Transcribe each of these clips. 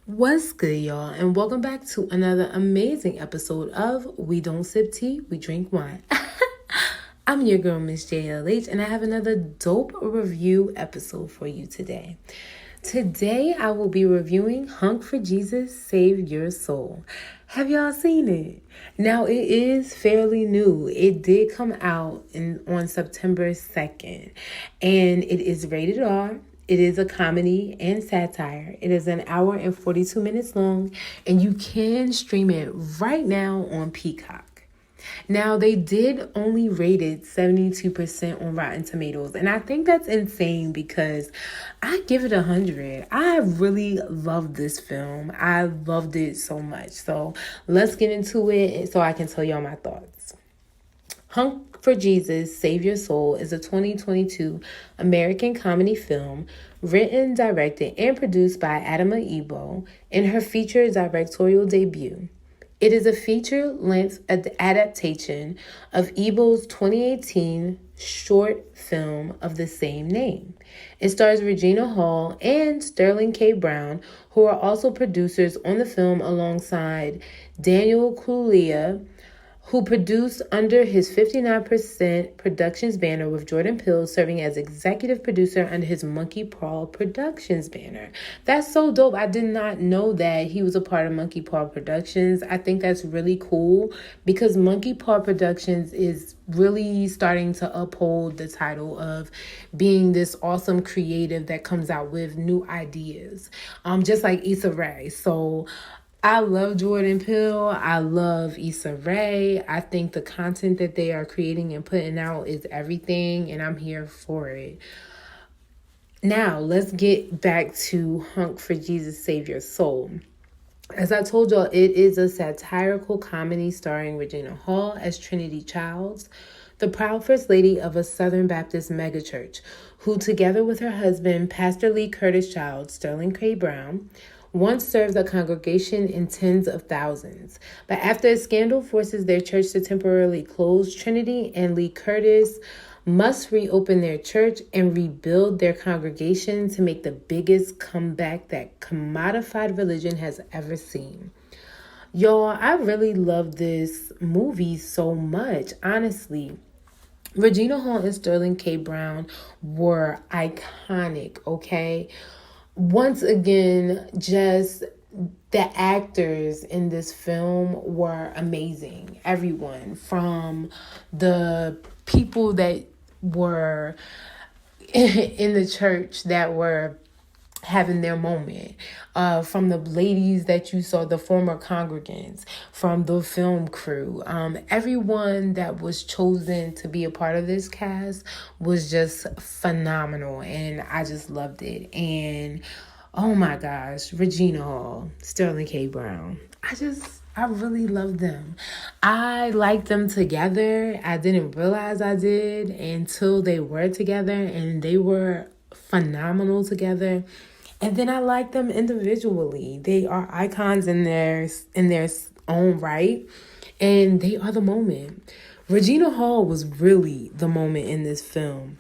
What's good, y'all? And welcome back to another amazing episode of We Don't Sip Tea, We Drink Wine. I'm your girl, Miss JLH, and I have another dope review episode for you today. Today, I will be reviewing Honk for Jesus, Save Your Soul. Have y'all seen it? Now, it is fairly new. It did come out on September 2nd, and it is rated R. It is a comedy and satire. It is an hour and 42 minutes long, and you can stream it right now on Peacock. Now, they did only rate it 72% on Rotten Tomatoes, and I think that's insane because I give it 100. I really love this film. I loved it so much. So let's get into it so I can tell y'all my thoughts. Honk for Jesus, Save Your Soul is a 2022 American comedy film written, directed, and produced by Adama Ebo in her feature directorial debut. It is a feature-length adaptation of Ebo's 2018 short film of the same name. It stars Regina Hall and Sterling K. Brown, who are also producers on the film alongside Daniel Kaluuya, who produced under his 59% Productions banner, with Jordan Peele serving as executive producer under his Monkey Paw Productions banner. That's so dope. I did not know that he was a part of Monkey Paw Productions. I think that's really cool because Monkey Paw Productions is really starting to uphold the title of being this awesome creative that comes out with new ideas, just like Issa Rae. So I love Jordan Peele. I love Issa Rae. I think the content that they are creating and putting out is everything, and I'm here for it. Now, let's get back to Honk for Jesus, Save Your Soul. As I told y'all, it is a satirical comedy starring Regina Hall as Trinitie Childs, the proud First Lady of a Southern Baptist megachurch, who, together with her husband, Pastor Lee Curtis Childs, Sterling K. Brown, once served a congregation in tens of thousands. But after a scandal forces their church to temporarily close, Trinitie and Lee Curtis must reopen their church and rebuild their congregation to make the biggest comeback that commodified religion has ever seen. Y'all, I really love this movie so much, honestly. Regina Hall and Sterling K. Brown were iconic, okay? Once again, just the actors in this film were amazing. Everyone from the people that were in the church that were having their moment, from the ladies that you saw, the former congregants, from the film crew, everyone that was chosen to be a part of this cast was just phenomenal, and I just loved it. And oh my gosh, Regina Hall, Sterling K. Brown, I really love them. I liked them together. I didn't realize I did until they were together, and they were phenomenal together. And then I like them individually. They are icons in their own right, and they are the moment. Regina Hall was really the moment in this film.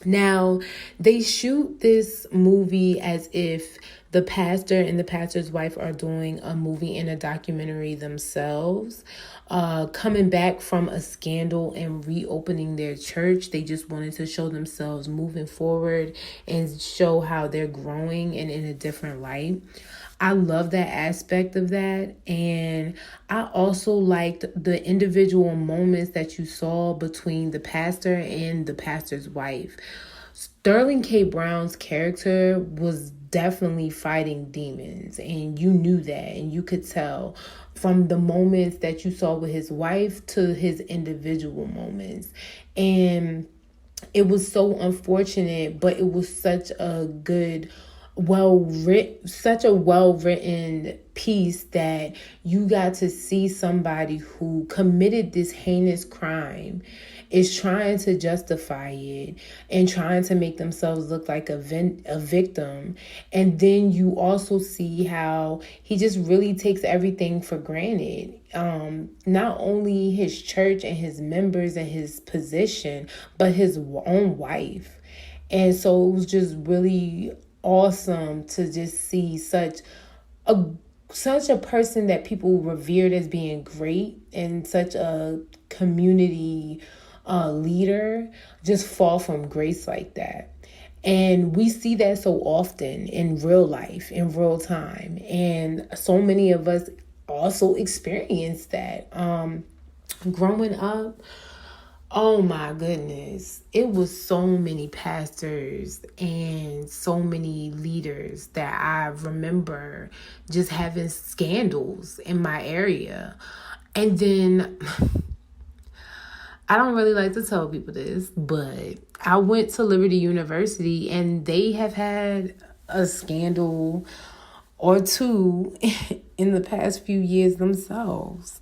Now, they shoot this movie as if the pastor and the pastor's wife are doing a movie and a documentary themselves, coming back from a scandal and reopening their church. They just wanted to show themselves moving forward and show how they're growing and in a different light. I love that aspect of that. And I also liked the individual moments that you saw between the pastor and the pastor's wife. Sterling K. Brown's character was definitely fighting demons, and you knew that, and you could tell from the moments that you saw with his wife to his individual moments. And it was so unfortunate, but it was such a good, such a well-written piece that you got to see somebody who committed this heinous crime is trying to justify it and trying to make themselves look like a victim. And then you also see how he just really takes everything for granted. Not only his church and his members and his position, but his own wife. And so it was just really awesome to just see such a such a person that people revered as being great and such a community leader just fall from grace like that. And we see that so often in real life, in real time. And so many of us also experience that. Growing up, oh my goodness, it was so many pastors and so many leaders that I remember just having scandals in my area. And then I don't really like to tell people this, but I went to Liberty University and they have had a scandal or two in the past few years themselves.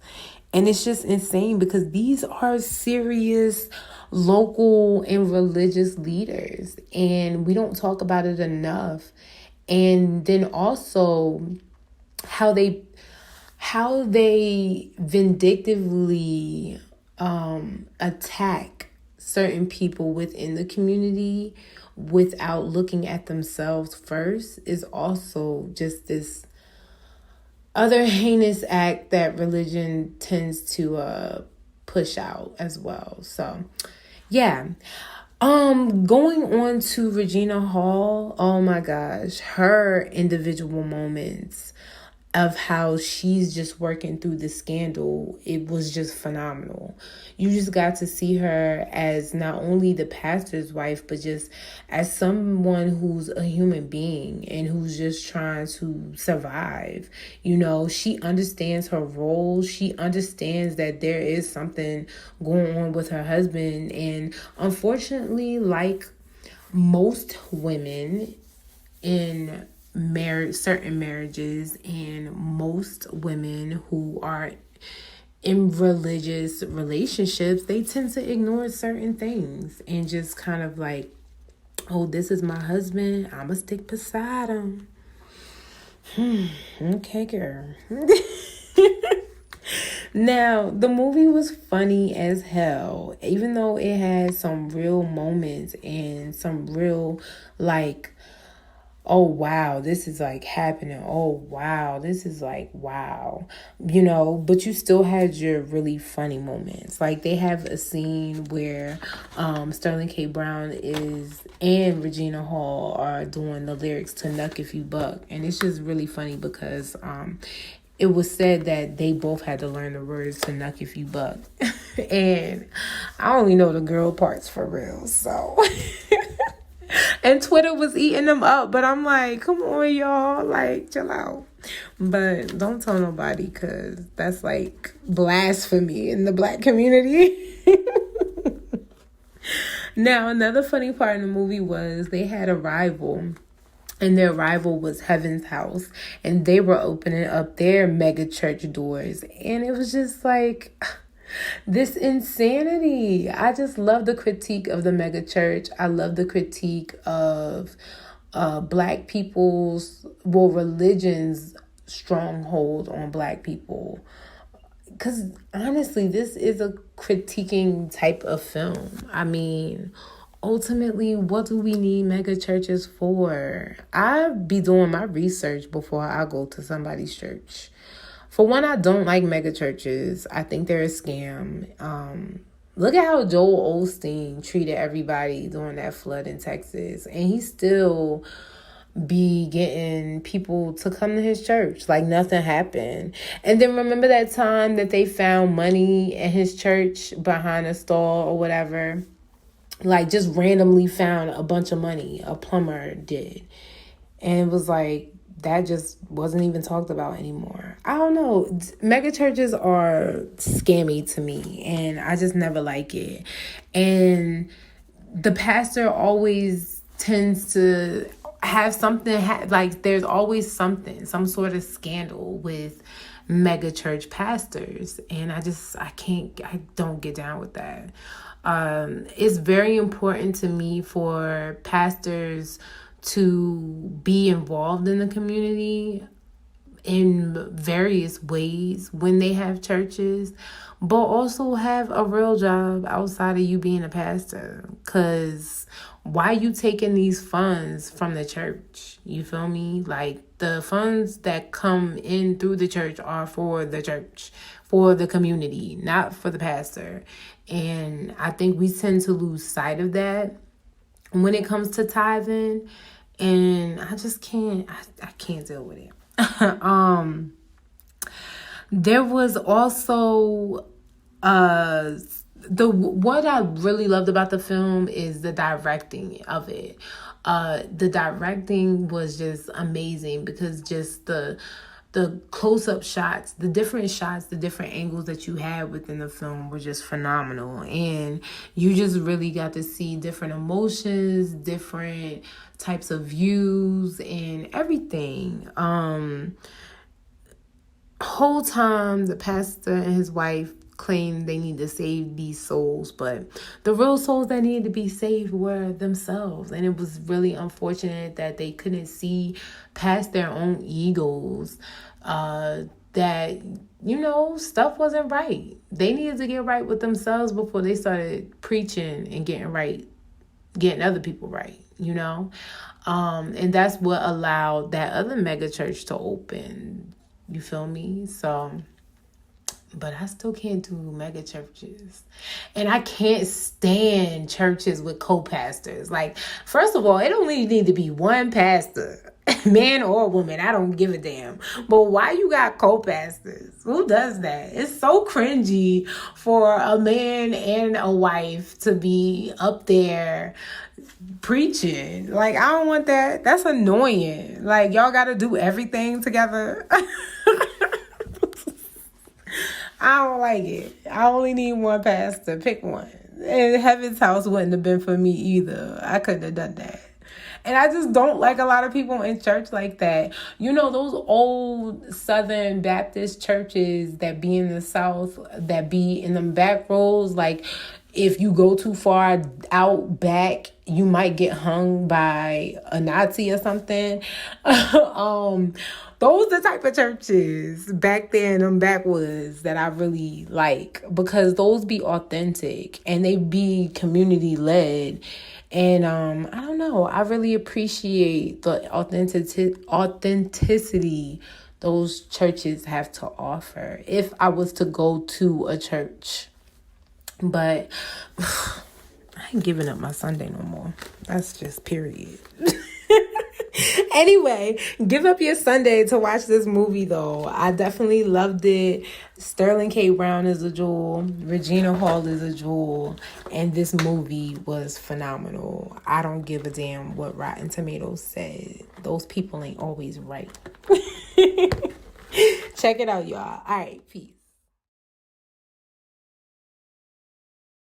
And it's just insane because these are serious local and religious leaders, and we don't talk about it enough. And then also how they vindictively attack certain people within the community without looking at themselves first is also just this other heinous act that religion tends to push out as well. So yeah. Going on to Regina Hall, oh my gosh, her individual moments of how she's just working through the scandal, it was just phenomenal. You just got to see her as not only the pastor's wife, but just as someone who's a human being and who's just trying to survive. You know, she understands her role. She understands that there is something going on with her husband. And unfortunately, like most women in certain marriages, and most women who are in religious relationships, they tend to ignore certain things and just kind of like, oh, this is my husband, I'ma stick beside him. Okay, girl. Now, the movie was funny as hell, even though it had some real moments and some real like, oh wow, this is like happening, oh wow, this is like wow, you know, but you still had your really funny moments. Like they have a scene where Sterling K. Brown and Regina Hall are doing the lyrics to Nuck If You Buck, and it's just really funny because it was said that they both had to learn the words to Nuck If You Buck. And I only know the girl parts for real, so and Twitter was eating them up, but I'm like, come on, y'all, like, chill out. But don't tell nobody, because that's like blasphemy in the Black community. Now, another funny part in the movie was they had a rival, and their rival was Heaven's House, and they were opening up their mega church doors, and it was just like this insanity. I just love the critique of the mega church. I love the critique of Black people's, well, religion's stronghold on Black people. Because honestly, this is a critiquing type of film. I mean, ultimately, what do we need mega churches for? I be doing my research before I go to somebody's church. For one, I don't like mega churches. I think they're a scam. Look at how Joel Osteen treated everybody during that flood in Texas. And he still be getting people to come to his church like nothing happened. And then remember that time that they found money in his church behind a stall or whatever? Like just randomly found a bunch of money. A plumber did. And it was like, that just wasn't even talked about anymore. I don't know. Mega churches are scammy to me, and I just never like it. And the pastor always tends to have something, like there's always something, some sort of scandal with mega church pastors. And I don't get down with that. It's very important to me for pastors to be involved in the community in various ways when they have churches, but also have a real job outside of you being a pastor. Because why you taking these funds from the church? You feel me? Like, The funds that come in through the church are for the church, for the community, not for the pastor. And I think we tend to lose sight of that when it comes to tithing. And I just can't, I can't deal with it. There was also what I really loved about the film is the directing of it. The directing was just amazing because just the close-up shots, the different angles that you had within the film were just phenomenal. And you just really got to see different emotions, different types of views, and everything. Whole time the pastor and his wife claimed they need to save these souls, but the real souls that needed to be saved were themselves. And it was really unfortunate that they couldn't see past their own egos, that, you know, stuff wasn't right. They needed to get right with themselves before they started preaching and getting other people right, you know. And that's what allowed that other mega church to open. You feel me? So, but I still can't do mega churches. And I can't stand churches with co-pastors. Like, first of all, it only need to be one pastor, man or woman. I don't give a damn. But why you got co-pastors? Who does that? It's so cringy for a man and a wife to be up there preaching. Like, I don't want that. That's annoying. Like, y'all got to do everything together. I don't like it. I only need one pastor. Pick one. And Heaven's House wouldn't have been for me either. I couldn't have done that. And I just don't like a lot of people in church like that. You know, those old Southern Baptist churches that be in the South, that be in them back rows, like, if you go too far out back, you might get hung by a Nazi or something. Those are the type of churches back there in them backwoods that I really like, because those be authentic and they be community led. And I don't know, I really appreciate the authenticity those churches have to offer if I was to go to a church. But I ain't giving up my Sunday no more. That's just period. Anyway, give up your Sunday to watch this movie, though. I definitely loved it. Sterling K. Brown is a jewel. Regina Hall is a jewel. And this movie was phenomenal. I don't give a damn what Rotten Tomatoes said. Those people ain't always right. Check it out, y'all. All right, peace.